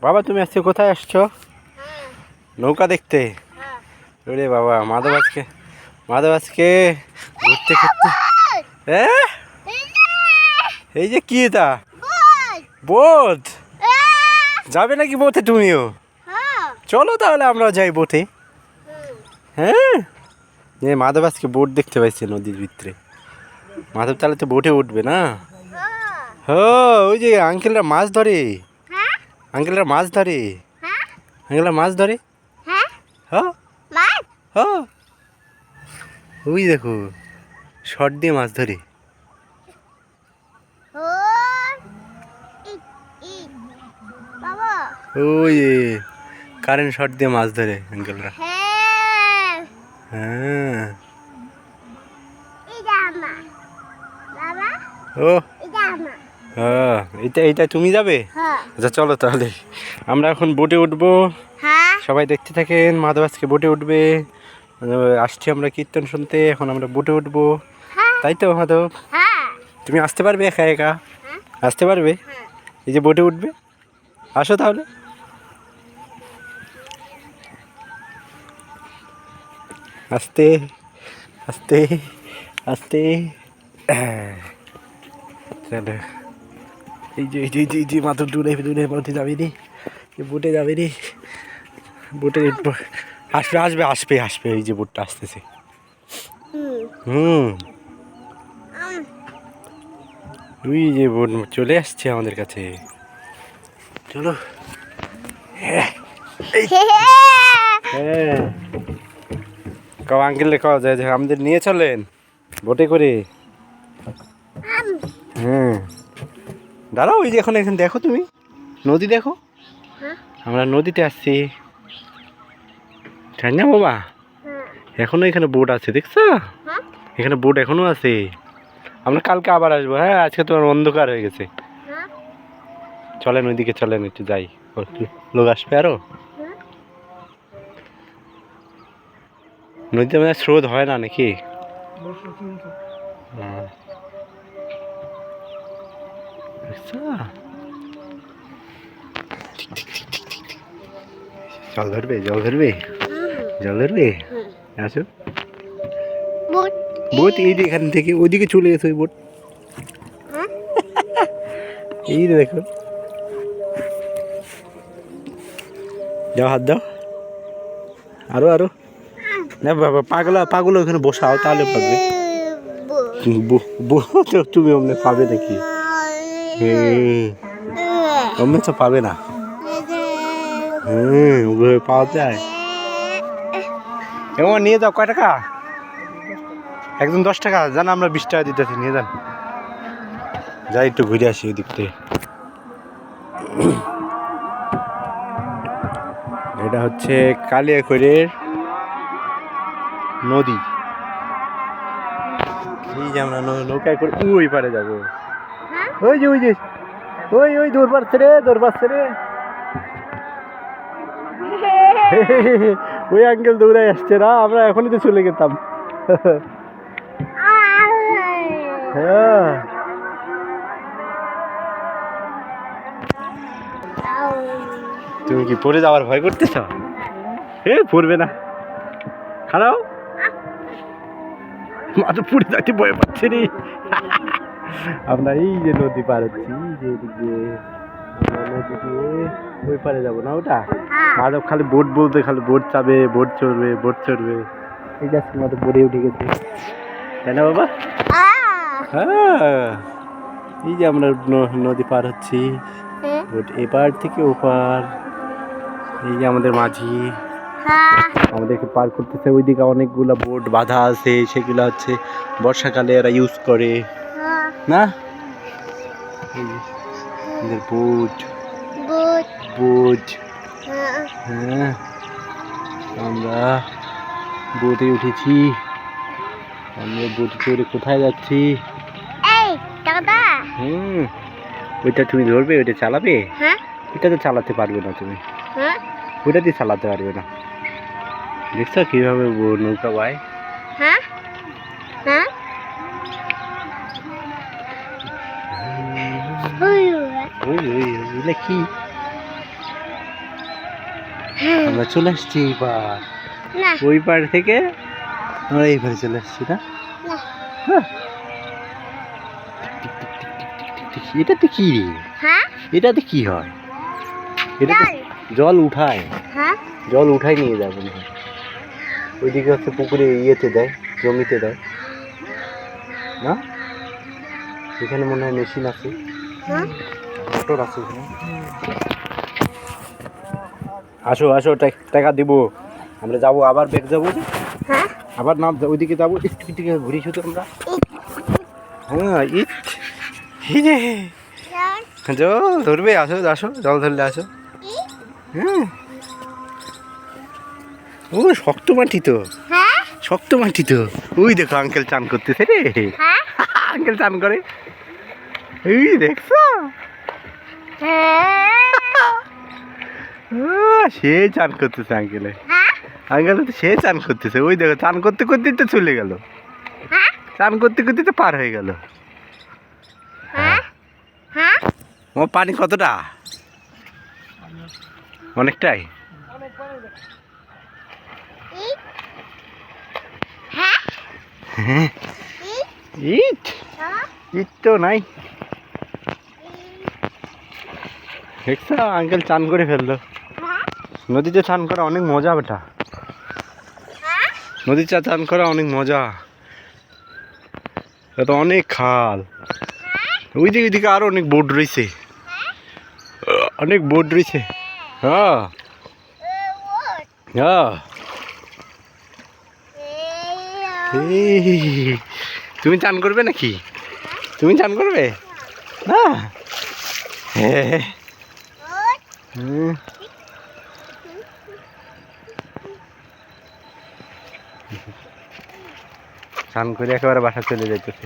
বাবা তুমি আজকে কোথায় আসছো? হ্যাঁ, নৌকা দেখতে? হ্যাঁ। ওরে বাবা, মাধব আজকে ঘুরতে ঘুরতে হ্যাঁ, এই যে কি এটা বোট, যাবে নাকি বোটে তুমিও? চলো তাহলে আমরাও যাই বোটে। হ্যাঁ, মাধব আজকে বোট দেখতে পাইছে নদীর ভিতরে। মাধব তাহলে তো বোটে উঠবে না? ওই যে আঙ্কেলরা মাছ ধরে, আঙ্কেলরা মাছ ধরে, আঙ্কেলরা মাছ ধরে। হ্যাঁ হ্যাঁ, ওই দেখো শট দিয়ে মাছ ধরে। ওই কারেন্ট শট দিয়ে মাছ ধরে আঙ্কেলরা। হ্যাঁ, ও হ্যাঁ, এইটা তুমি যাবে? আচ্ছা চলো তাহলে আমরা এখন বোটে উঠবো। সবাই দেখতে থাকেন, মাধব আজকে বোটে উঠবে। আসছি আমরা কীর্তন শুনতে, এখন আমরা বোটে উঠবো। তাই তো মাধব? তুমি আসতে পারবে একা একা? আসতে পারবে? এই যে বোটে উঠবে, আসো তাহলে। আস্তে আস্তে আস্তে, চলো। এই যে মাথা দূরে দূরে বোটে যাবে রে, বোটে যাবে রে, বোটে আসবে আসবে আসবে আসবে, এই যে বোটটা আসতেছে। ওই যে বোট চলে আসছে আমাদের কাছে, চলো। হ্যাঁ, কাও আঙ্কেলে কাও যায় যে আমাদের নিয়ে চলেন বোটে করে। হ্যাঁ, দাঁড়াও, ওই যে এখন এখানে দেখো তুমি নদী দেখো, আমরা নদীতে আসছি, তাই না বাবা? এখনো এখানে বোট আছে, দেখছো? এখানে বোট এখনো আছে। আমরা কালকে আবার আসবো। হ্যাঁ, আজকে তো অন্ধকার হয়ে গেছে। চলেন ওইদিকে, চলেন একটু যাই, লোক আসবে আরো। নদীতে মানে স্রোত হয় না নাকি? জল ধরবে, জল ধরবে, জল ধরবে, আসো। বোট এই যে এখান থেকে ওইদিকে চলে গেছে ওই বোট, এই দেখো। যাও, হাত দাও, আরো আরো। না বাবা, পাগলা ওখানে বসাও, তাহলে পাবে। তুমি অমনে পাবে নাকি? অমনে তো পাবে না। ওভাবে পাওয়া যায়? এমন নিয়ে যাও, কয় টাকা? একদম 10 টাকা। জান, আমরা 20 টাকা দিতেছি, নিয়ে যান। যাই একটু ঘুরে আসি ওই দিক থেকে। এটা হচ্ছে কালিয়াকৈরের নদী। এই যে আমরা নৌকায় করে ওই পারে যাবো। ওই যে ওই দূর পাচ্ছে রে। ওই আঙ্কেল দৌড়াই আসছে না, আমরা এখনই তো চলে গেতাম। হ্যাঁ, তুমি কি পড়ে যাওয়ার ভয় করতেছ? পড়বে না, খারাপ। মাথা পুড়ে যাচ্ছে, ভয় পাচ্ছে রে। আমরা এই যে নদী পার হচ্ছি, যে আমরা নদী দিয়ে ওই পারে যাবো না, ওটা মাধব খালি বোট বলতে, খালি বোট চাবে, বোট চড়বে। এই যে আজকে মাধব বোটে উঠে গেছে, তাই না বাবা? হ্যাঁ, এই যে আমরা নদী পার হচ্ছি, বোট এপার থেকে ওপার। এই যে আমাদের মাঝি আমাদেরকে পার করতেছে। ওইদিকে অনেকগুলা বোট বাঁধা আছে, সেগুলো হচ্ছে বর্ষাকালে এরা ইউজ করে না। বোট, হ্যাঁ, আমরা বোটে উঠেছি। আমরা বোটে চড়ে কোথায় যাচ্ছি? ওইটা তুমি ধরবে, ওইটা চালাবে? ওইটা তো চালাতে পারবে না তুমি, ওইটা দিয়ে চালাতে পারবে না। দেখছো কিভাবে নৌকা বায়? কি আমরা চলে আসছি এইবার না ওই পার থেকে আমরা এই পারে চলে আসছি না হ্যাঁ। এটাতে কি রে? হ্যাঁ এটাতে কি হয়? এটাতে জল উঠায়, হ্যাঁ জল উঠাই নিয়ে যাবে না। ওইদিকে হচ্ছে পুকুরে ইয়েতে দেয়, জমিতে দেয় না। এখানে মনে হয় মেশিন আছে, হ্যাঁ মোটর আছে এখানে। আসো আসো, টাকা দিব, আমরা যাবো আবার ব্যাগ যাবো, হ্যাঁ আবার নাম ওইদিকে যাবো, একটু দিকে ঘুরি শুধু আমরা। হ্যাঁ জল ধরবে, আসো আসো, জল ধরলে আসো। হ্যাঁ ও শক্ত মাটি তো, হ্যাঁ শক্ত মাটি তো। ওই দেখো আঙ্কেল চান করতেছে রে, হ্যাঁ আঙ্কেল চান করে, এই দেখছো সে চান করতেছে আঙ্কেলে, আঙ্কেল তো সে চান করতেছে। ওই দেখো চান করতে করতে তো চলে গেল, চান করতে করতে তো পার হয়ে গেল। হ্যাঁ হ্যাঁ ও পানি কতটা? অনেকটাই। হ্যাঁ ইট ইট তো নাই। দেখছো আঙ্কেল চান করে ফেললো। নদীতে চান করা অনেক মজা বেটা, নদীতে চান করা অনেক মজা। এটা অনেক খাল, ওইদিকে ওইদিকে আরো অনেক বোট রয়েছে, অনেক বোট রয়েছে। হ্যাঁ হ্যাঁ তুমি চান করবে নাকি? তুমি চান করবে না? হ্যাঁ চান করে একেবারে বাসা চলে যাইতেছে।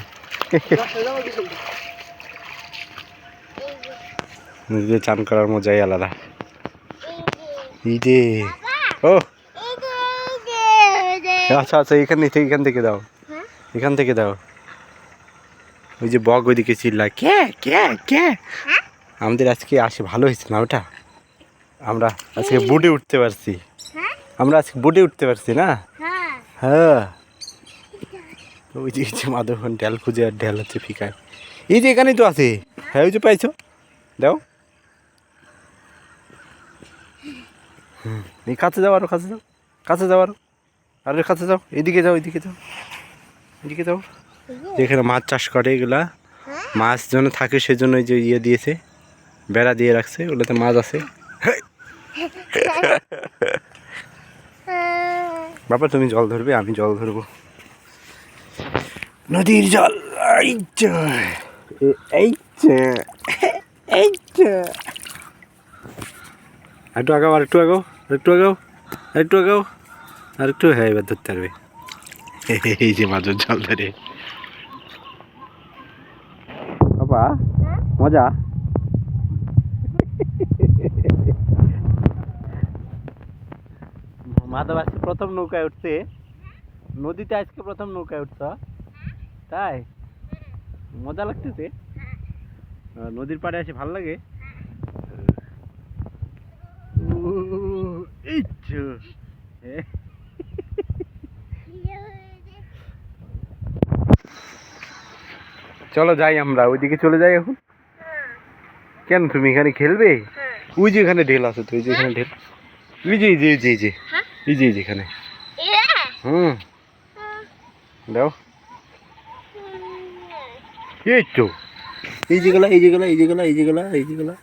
নদীতে চান করার মজাই আলাদা। এই যে ও আচ্ছা আচ্ছা, এখান থেকে দাও, এখান থেকে দাও। ওই যে বক ওইদিকে চিল্লায় কে কে কে। আমাদের আজকে আসে ভালো হয়েছে না ওটা, আমরা আজকে বোটে উঠতে পারছি, আমরা আজকে বোটে উঠতে পারছি না। হ্যাঁ ওই যে মাধবখান ঢেল খুঁজে, আর ঢেল হচ্ছে ফিকায়। এই যে এখানেই তো আছে, হ্যাঁ ওই যে পাইছো, দাও। এই কাছে যাও, আরো কাছে যাও, কাছে যাও, আরো কাছে যাও, এদিকে যাও, এদিকে যাও, এদিকে যাও। যেখানে মাছ চাষ করে এগুলা, মাছ যেন থাকে সেজন্য ওই যে ইয়ে দিয়েছে, বেড়া দিয়ে রাখছে, ওগুলোতে মাছ আছে। বাবা তুমি জল ধরবে, আমি জল ধরবো, নদীর জল। একটু আগাও, আর একটু আগাও, একটু আগাও, একটু আগাও, আর একটু। হ্যাঁ এবার ধরতে পারবে। এই যে মাছের জল ধরে বাবা, মজা। মাধব আজকে প্রথম নৌকায় উঠছে, নদীতে আজকে প্রথম নৌকায় উঠছ, তাই মজা লাগতেছে। নদীর পাড়ে এসে ভালো লাগে। এই তো চলো যাই, আমরা ওইদিকে চলে যাই এখন। কেন তুমি এখানে খেলবে? ওই যে এখানে ঢেল আছে তো, ওই যে এখানে ঢেল, এই যে এই যে এই যে এই যে এই যে এই যে এখানে। হুম দাও, এই তো এই যেগুলা, এই যেগুলা, এই যেগুলা, এই যেগুলা, এই যেগুলা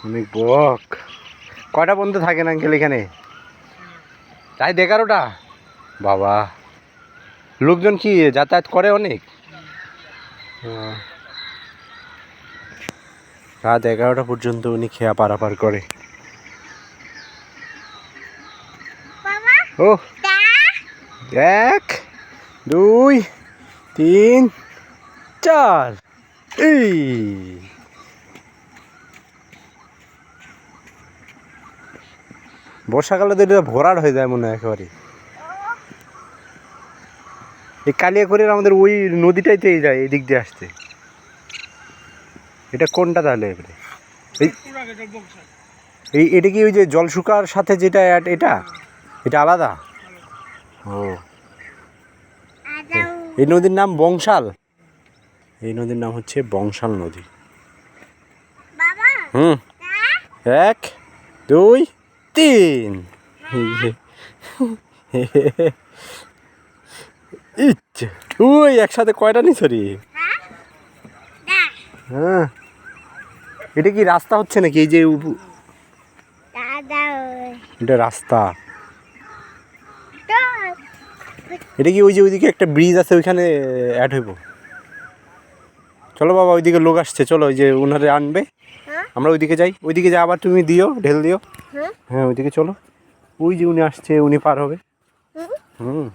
অনেক বক। কয়টা পর্যন্ত থাকেন আঙ্কেল এখানে? তাই 11টা। বাবা লোকজন কি যাতায়াত করে অনেক? রাত 11টা পর্যন্ত উনি খেয়া পারাপার করে। ও 1 2 3 4 এই বর্ষাকালে তো এটা ভরাট হয়ে যায় মনে হয় একেবারে। এই কালিয়াকৈরের আমাদের ওই নদীটাইতেই যায়, এই দিক দিয়ে আসতে। এটা কোনটা তাহলে এবারে? এটা কি ওই যে জল শুকার সাথে যেটা এটা এটা আলাদা? ও, এই নদীর নাম বংশাল। এই নদীর নাম হচ্ছে বংশাল নদী। হুম, 1 2 3। ইচ্ছে তুই একসাথে কয়টা নিছ রে? হ্যাঁ, এটা কি রাস্তা হচ্ছে নাকি? এই যে এটা রাস্তা। এটা কি ওই যে ওইদিকে একটা ব্রিজ আছে ওইখানে অ্যাড হইব? চলো বাবা, ওইদিকে লোক আসছে, চলো ওই যে ওনারে আনবে, আমরা ওইদিকে যাই। ওইদিকে যা, আবার তুমি দিও, ঢেল দিও। হ্যাঁ ওইদিকে চলো, ওই যে উনি আসছে, উনি পার হবে। হুম।